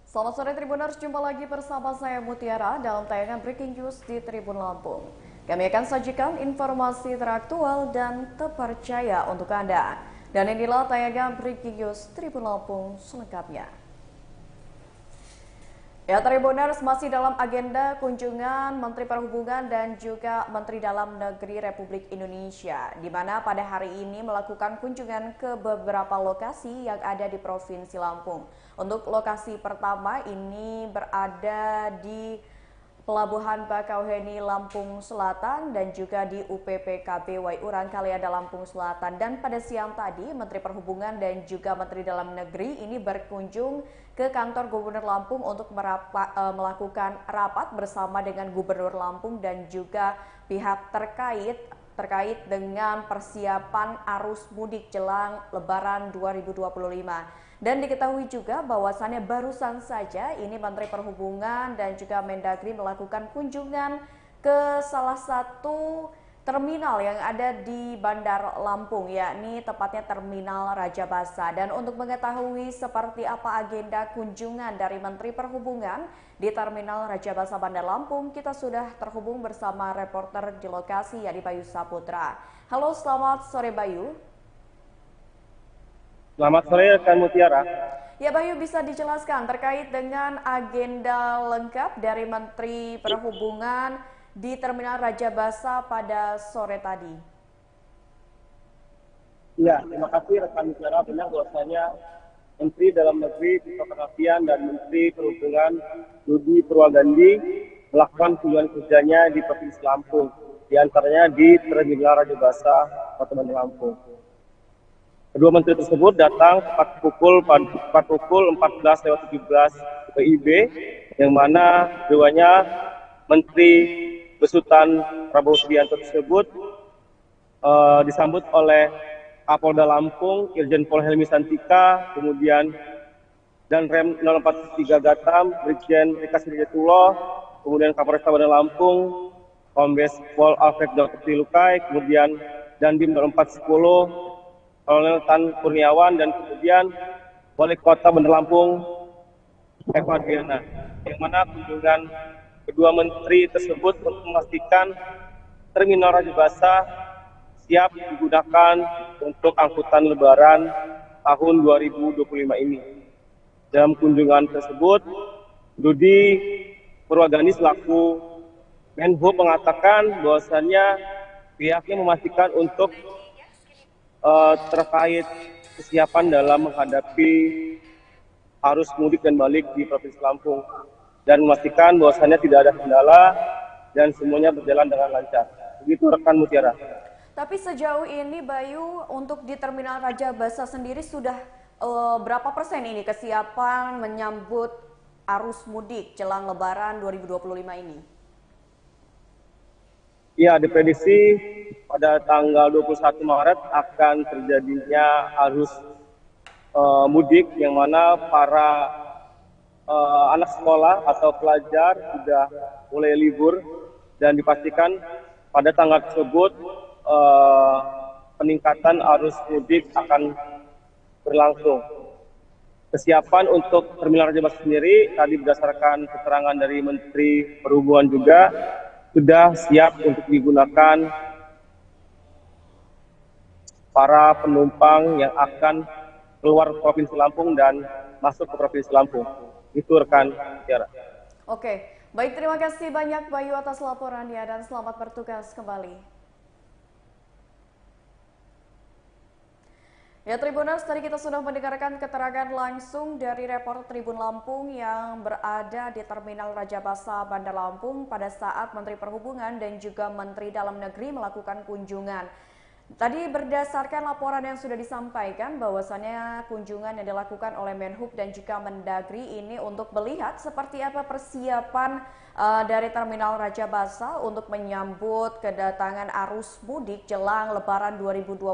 Selamat sore Tribuners, jumpa lagi bersama saya Mutiara dalam tayangan Breaking News di Tribun Lampung. Kami akan sajikan informasi teraktual dan terpercaya untuk Anda. Dan inilah tayangan Breaking News Tribun Lampung selengkapnya. Ya, Tribuners, masih dalam agenda kunjungan Menteri Perhubungan dan juga Menteri Dalam Negeri Republik Indonesia, di mana pada hari ini melakukan kunjungan ke beberapa lokasi yang ada di Provinsi Lampung. Untuk lokasi pertama ini berada di Pelabuhan Bakauheni Lampung Selatan dan juga di UPPKB Waiuran Kalianda Lampung Selatan. Dan pada siang tadi Menteri Perhubungan dan juga Menteri Dalam Negeri ini berkunjung ke kantor Gubernur Lampung untuk melakukan rapat bersama dengan Gubernur Lampung dan juga pihak terkait dengan persiapan arus mudik jelang Lebaran 2025. Dan diketahui juga bahwasannya barusan saja ini Menteri Perhubungan dan juga Mendagri melakukan kunjungan ke salah satu terminal yang ada di Bandar Lampung, yakni tepatnya Terminal Raja Basa. Dan untuk mengetahui seperti apa agenda kunjungan dari Menteri Perhubungan di Terminal Raja Basa Bandar Lampung, kita sudah terhubung bersama reporter di lokasi, yakni Bayu Saputra. Halo, selamat sore Bayu. Selamat sore rekan Mutiara. Ya Bayu, bisa dijelaskan terkait dengan agenda lengkap dari Menteri Perhubungan di Terminal Raja Basa pada sore tadi? Ya, terima kasih rekan Mutiara. Benar bahwasanya Menteri Dalam Negeri Tito Karnavian dan Menteri Perhubungan Budi Purwagandi melakukan kunjungan kerjanya di Provinsi Lampung, di antaranya di Terminal Raja Basa, Kota Bandar Lampung. Kedua menteri tersebut datang tepat pukul 14:17 WIB, yang mana keduanya Menteri besutan Prabowo Subianto tersebut disambut oleh Kapolda Lampung, Irjen Pol Helmi Santika, kemudian dan Rem 043 Gatam, Brigjen Eka Sirjatullah, kemudian Kapolresta Bandar Lampung, Kombes Pol Alfred Dr. Tilukai, kemudian Dandim 0410, Kolonel Tan Kurniawan, dan kemudian Wali Kota Bandar Lampung Eko Adriana, yang mana kunjungan kedua menteri tersebut untuk memastikan Terminal Raja Basa siap digunakan untuk angkutan Lebaran tahun 2025 ini. Dalam kunjungan tersebut, Budi Purwagandi selaku Menhub mengatakan bahwasannya pihaknya memastikan untuk terkait kesiapan dalam menghadapi arus mudik dan balik di Provinsi Lampung, dan memastikan bahwasannya tidak ada kendala dan semuanya berjalan dengan lancar. Begitu rekan Mutiara. Tapi sejauh ini Bayu, untuk di Terminal Raja Basa sendiri sudah berapa persen ini kesiapan menyambut arus mudik jelang Lebaran 2025 ini? Ya, diprediksi pada tanggal 21 Maret akan terjadinya arus mudik, yang mana para anak sekolah atau pelajar sudah mulai libur, dan dipastikan pada tanggal tersebut peningkatan arus mudik akan berlangsung. Kesiapan untuk Terminal Raja Basa sendiri tadi berdasarkan keterangan dari Menteri Perhubungan juga sudah siap untuk digunakan para penumpang yang akan keluar Provinsi Lampung dan masuk ke Provinsi Lampung. Itu rekan Tiara. Oke, baik, terima kasih banyak Bayu atas laporannya dan selamat bertugas kembali. Ya Tribuners, tadi kita sudah mendengarkan keterangan langsung dari reporter Tribun Lampung yang berada di Terminal Raja Basa Bandar Lampung pada saat Menteri Perhubungan dan juga Menteri Dalam Negeri melakukan kunjungan. Tadi berdasarkan laporan yang sudah disampaikan bahwasannya kunjungan yang dilakukan oleh Menhub dan juga Mendagri ini untuk melihat seperti apa persiapan dari Terminal Raja Basa untuk menyambut kedatangan arus mudik jelang Lebaran 2025.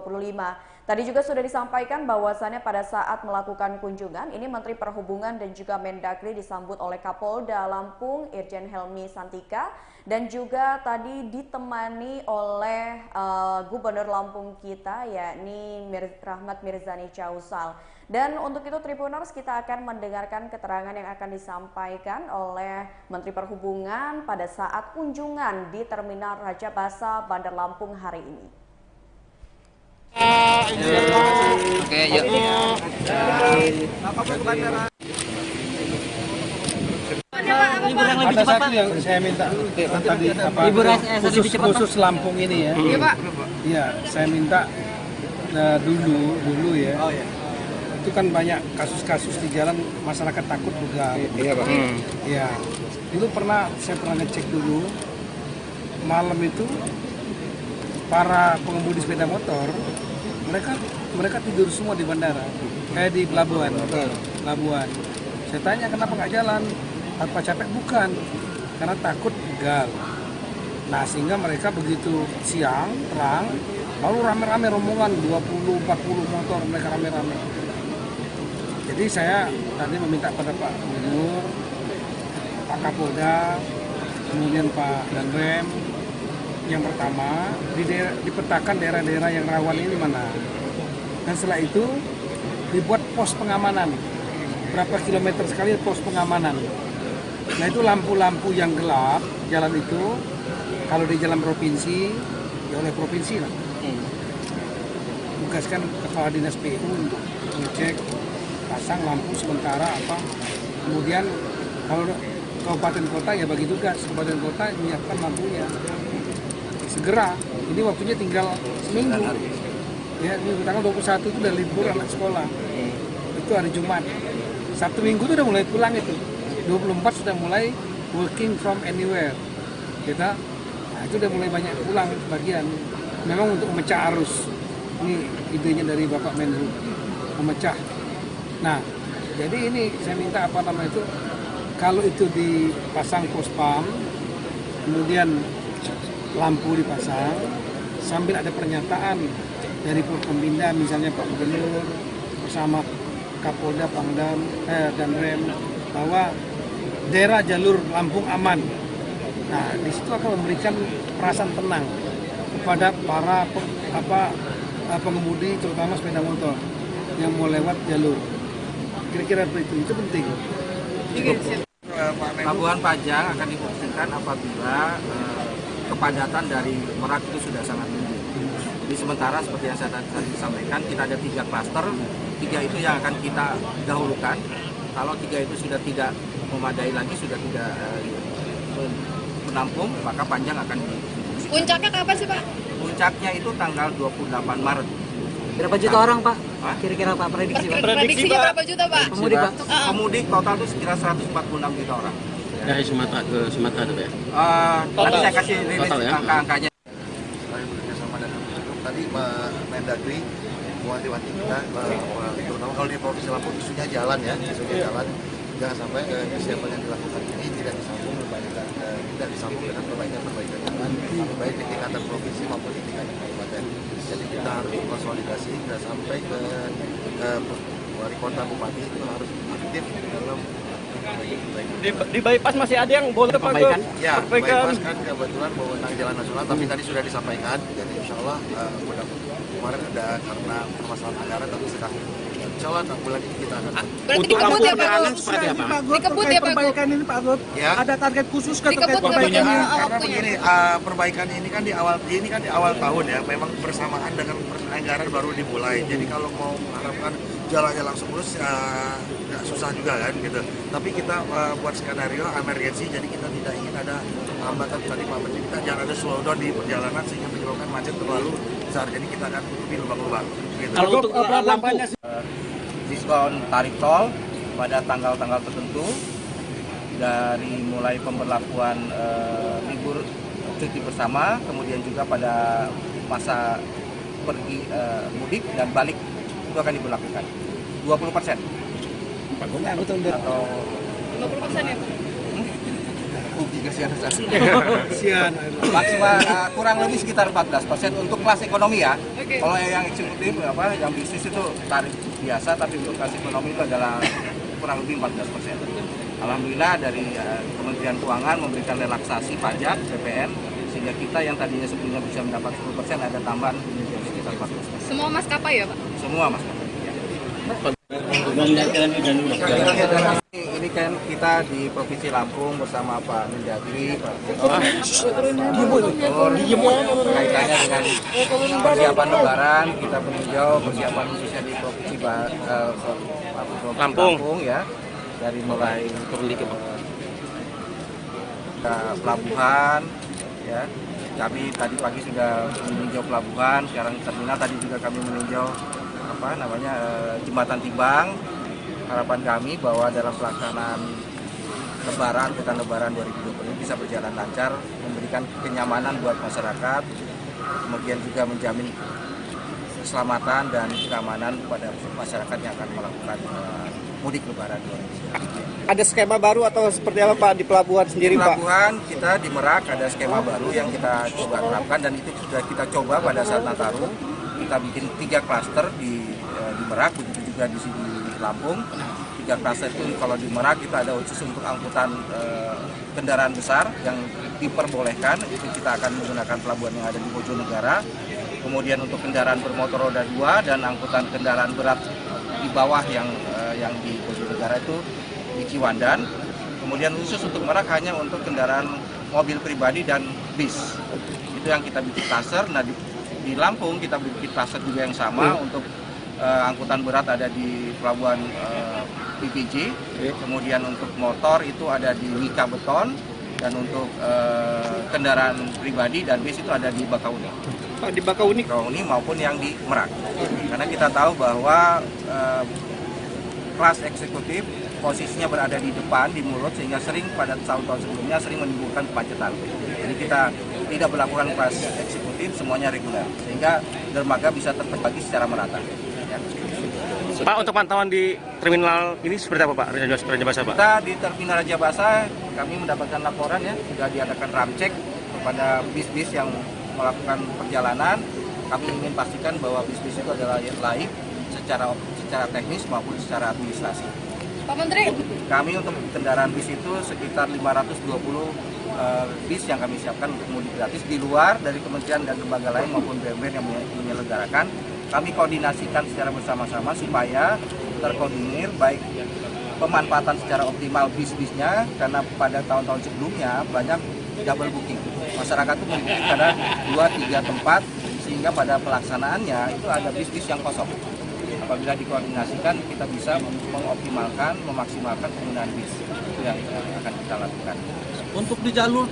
Tadi juga sudah disampaikan bahwasannya pada saat melakukan kunjungan ini Menteri Perhubungan dan juga Mendagri disambut oleh Kapolda Lampung Irjen Helmi Santika dan juga tadi ditemani oleh Gubernur Lampung Lampung kita, yakni Rahmat Mirzani Causal. Dan untuk itu Tribuners, kita akan mendengarkan keterangan yang akan disampaikan oleh Menteri Perhubungan pada saat kunjungan di Terminal Raja Basa Bandar Lampung hari ini. Oke, yuk. Ada satu yang saya minta tadi khusus Lampung ini ya. Iya Pak. Iya, saya minta dulu ya. Oh iya. Itu kan banyak kasus-kasus di jalan, masyarakat takut begal. Iya Pak. Iya. Itu saya pernah ngecek dulu malam itu para pengemudi sepeda motor mereka tidur semua di bandara, di pelabuhan. Pelabuhan. Saya tanya kenapa nggak jalan? Tanpa capek? Bukan, karena takut begal. Nah sehingga mereka begitu siang terang lalu rame-rame rombongan 20-40 motor, mereka rame-rame. Jadi saya tadi meminta pada Pak Gubernur, Pak Kapolda, kemudian Pak Danrem, yang pertama dipetakan daerah-daerah yang rawan ini mana, dan setelah itu dibuat pos pengamanan, berapa kilometer sekali pos pengamanan. Nah itu lampu-lampu yang gelap jalan itu, kalau di jalan provinsi ya oleh provinsi lah, tugaskan kepala dinas PU untuk mengecek, pasang lampu sementara apa. Kemudian kalau kabupaten kota ya bagi tugas, kabupaten kota menyiapkan lampunya segera. Ini waktunya tinggal seminggu ya, minggu tanggal 21 itu udah libur anak sekolah, itu hari Jumat. Sabtu Minggu itu udah mulai pulang, itu 24 sudah mulai working from anywhere kita. Nah itu udah mulai banyak pulang sebagian, memang untuk memecah arus. Ini idenya dari Bapak Menhub, memecah. Nah jadi ini saya minta itu, kalau itu dipasang pos pam, kemudian lampu dipasang, sambil ada pernyataan dari Forkompinda, misalnya Pak Gubernur bersama Kapolda, Pangdam, Danrem, bahwa daerah jalur Lampung aman. Nah, di situ akan memberikan perasaan tenang kepada para pengemudi, terutama sepeda motor yang mau lewat jalur. Kira-kira itu penting. Pelabuhan Panjang akan difungsikan apabila kepadatan dari Merak itu sudah sangat tinggi. Jadi sementara seperti yang saya tadi sampaikan, kita ada 3 klaster, 3 itu yang akan kita dahulukan. Kalau 3 itu sudah tidak memadai lagi, sudah tidak menampung, maka Panjang akan difungsikan. Puncaknya kapan sih Pak? Puncaknya itu tanggal 28 Maret. Berapa juta orang Pak? Kira-kira Pak prediksi Pak? Prediksinya berapa juta Pak? Pemudik Pak? Pemudik total itu sekira 146 juta orang. Dari Sumatera ke Sumatera itu ya? Nanti saya kasih rilis angka-angkanya. Kami bekerja sama dengan tadi Mendagri mewanti-wanti kita, terutama kalau di Provinsi Lampung isunya jalan ya, jangan sampai kesiapan yang dilakukan ini tidak disambung dengan perbaikan jalan, baik di tingkatan provinsi maupun di tingkatan kabupaten. Jadi kita harus konsolidasi, kita sampai ke wali kota, bupati itu harus aktif dalam di bypass masih ada yang boleh perbaikan. Ya, bypass kan kebetulan wewenang jalan nasional, tapi tadi sudah disampaikan. Jadi insya Allah kemarin ada karena permasalahan anggaran, tapi sekarang insya Allah bulan ini kita akan. Untuk lampu penerangan seperti apa? Dikebut ya Pak Perbaikan ini Pak Gut, ya. ada target khusus terkait Waktunya. Karena begini, perbaikan ini kan di awal tahun ya, memang bersamaan dengan anggaran baru dimulai. Jadi kalau mau mengharapkan jalannya langsung lurus susah juga kan gitu. Tapi kita buat skenario emergency, jadi kita tidak ingin ada hambatan. Tadi Pak Menteri kita jangan ada slowdown di perjalanan sehingga menyebabkan macet terlalu besar. Jadi kita akan tutupi lubang-lubang. Gitu. Kalau untuk lampu Diskon tarif tol pada tanggal-tanggal tertentu, dari mulai pemberlakuan libur cuti bersama, kemudian juga pada masa pergi mudik dan balik itu akan diberlakukan 20%. Atau 50% ya Pak? maksimal kurang lebih sekitar 14% untuk kelas ekonomi ya. Oke. Kalau yang eksekutif yang bisnis itu tarif biasa, tapi untuk kelas ekonomi itu adalah kurang lebih 14%. Alhamdulillah dari Kementerian Keuangan memberikan relaksasi pajak PPN sehingga kita yang tadinya sebelumnya bisa mendapat 10% ada tambahan menjadi sekitar 14%. Semua maskapai ya Pak? Semua maskapai. Ini kan kita di Provinsi Lampung bersama Pak Mendagri, Pak Gubernur, kaitannya dengan persiapan Lebaran, kita meninjau persiapan khususnya di Provinsi Lampung ya, dari mulai pelabuhan ya. Kami tadi pagi sudah meninjau pelabuhan, sekarang terminal, tadi juga kami meninjau jembatan timbang. Harapan kami bahwa dalam pelaksanaan angkutan Lebaran 2020 ini bisa berjalan lancar, memberikan kenyamanan buat masyarakat, kemudian juga menjamin keselamatan dan keamanan kepada masyarakat yang akan melakukan mudik Lebaran 2020. Ada skema baru atau seperti apa Pak di pelabuhan sendiri Pak? Di pelabuhan kita di Merak ada skema baru yang kita coba terapkan, dan itu sudah kita coba pada saat Nataru. Kita bikin 3 klaster di Merak, begitu juga di sini di Lampung. 3 klaster itu kalau di Merak kita ada khusus untuk angkutan kendaraan besar yang diperbolehkan, itu kita akan menggunakan pelabuhan yang ada di Bojonegara. Kemudian untuk kendaraan bermotor roda 2 dan angkutan kendaraan berat di bawah yang di Bojonegara itu di Ciwandan. Kemudian khusus untuk Merak hanya untuk kendaraan mobil pribadi dan bis. Itu yang kita bikin klaster. Nah di Lampung kita bikin klaster juga yang sama untuk angkutan berat ada di pelabuhan PPJ. Kemudian untuk motor itu ada di Wika Beton, dan untuk kendaraan pribadi dan bis itu ada di Bakauni. Di Bakauni maupun yang di Merak. Karena kita tahu bahwa kelas eksekutif posisinya berada di depan, di mulut, sehingga sering pada tahun-tahun sebelumnya sering menimbulkan kemacetan. Jadi kita tidak berlakukan kelas eksekutif, semuanya reguler, sehingga dermaga bisa terbagi secara merata. Ya. Pak, untuk pantauan di terminal ini seperti apa Pak, Raja Basa Pak? Kita di terminal Raja Basa kami mendapatkan laporan ya, sudah diadakan ramcek kepada bis-bis yang melakukan perjalanan. Kami ingin pastikan bahwa bis-bis itu adalah yang laik secara teknis maupun secara administrasi. Pak Menteri, kami untuk kendaraan bis itu sekitar 520 bis yang kami siapkan untuk mudik gratis di luar dari kementerian dan lembaga lain maupun BUMN yang menyelenggarakan. Kami koordinasikan secara bersama-sama supaya terkoordinir baik pemanfaatan secara optimal bis-bisnya, karena pada tahun-tahun sebelumnya banyak double booking. Masyarakat itu memiliki pada 2-3 tempat, sehingga pada pelaksanaannya itu ada bis-bis yang kosong. Apabila dikoordinasikan, kita bisa mengoptimalkan, memaksimalkan penggunaan bis. Itu yang akan kita lakukan. Untuk di jalur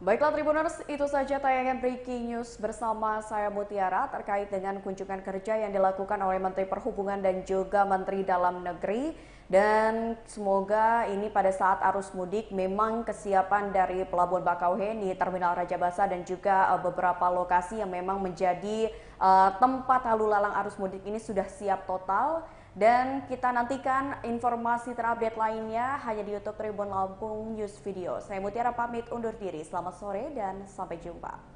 Baiklah Tribuners, itu saja tayangan Breaking News bersama saya Mutiara terkait dengan kunjungan kerja yang dilakukan oleh Menteri Perhubungan dan juga Menteri Dalam Negeri. Dan semoga ini pada saat arus mudik memang kesiapan dari Pelabuhan Bakauheni, Terminal Raja Basa dan juga beberapa lokasi yang memang menjadi tempat lalu lalang arus mudik ini sudah siap total. Dan kita nantikan informasi terupdate lainnya hanya di YouTube Tribun Lampung News Video. Saya Mutiara pamit undur diri. Selamat sore dan sampai jumpa.